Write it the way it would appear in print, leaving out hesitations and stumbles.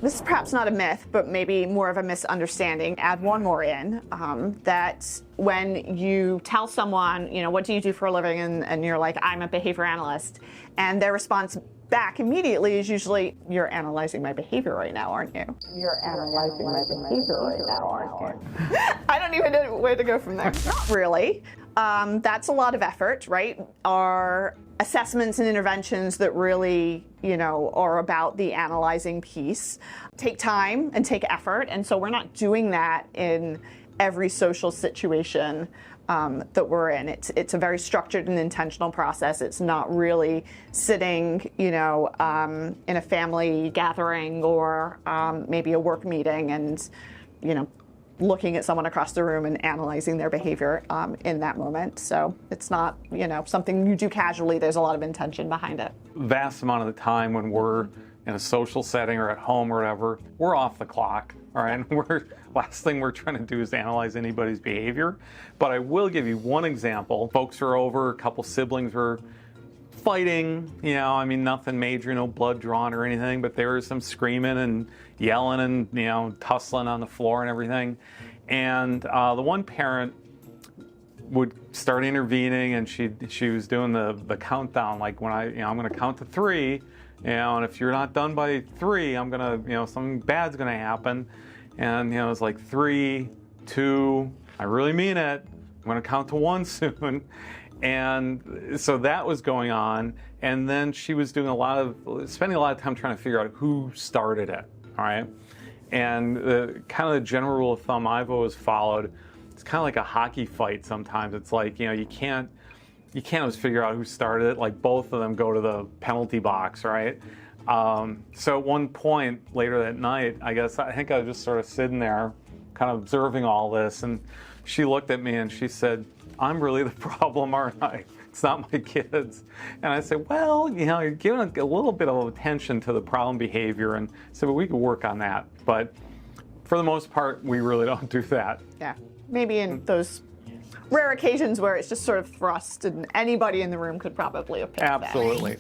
this is perhaps not a myth, but maybe more of a misunderstanding. Add one more in, that when you tell someone, you know, what do you do for a living? And you're like, I'm a behavior analyst. And their response back immediately is usually, you're analyzing my behavior right now, aren't you? You're analyzing my behavior right now, aren't you? I don't even know where to go from there. Not really. That's a lot of effort, right? Our assessments and interventions that really, you know, are about the analyzing piece take time and take effort. And so we're not doing that in every social situation that we're in. It's a very structured and intentional process. It's not really sitting, you know, in a family gathering or maybe a work meeting and, you know, looking at someone across the room and analyzing their behavior in that moment. So it's not, you know, something you do casually. There's a lot of intention behind it. Vast amount of the time when we're in a social setting or at home or whatever, we're off the clock, all right? Last thing we're trying to do is analyze anybody's behavior. But I will give you one example. Folks are over, a couple siblings were fighting, you know, I mean, nothing major, no blood drawn or anything, but there was some screaming and yelling and, you know, tussling on the floor and everything. And the one parent would start intervening, and she was doing the countdown, like when I'm going to count to 3, you know, and if you're not done by 3, I'm going to, you know, something bad's going to happen. And, you know, it's like 3, 2, I really mean it. I'm going to count to 1 soon. And so that was going on, and then she was doing spending a lot of time trying to figure out who started it, all right? And kind of the general rule of thumb I've always followed, it's kind of like a hockey fight sometimes. It's like, you know, you can't always figure out who started it, like both of them go to the penalty box, right? So at one point later that night, I think I was just sort of sitting there kind of observing all this, and she looked at me and she said, I'm really the problem, aren't I? It's not my kids. And I said, well, you know, you're giving a little bit of attention to the problem behavior, and so we could work on that. But for the most part, we really don't do that. Yeah, maybe in those rare occasions where it's just sort of thrust and anybody in the room could probably have picked that. Absolutely.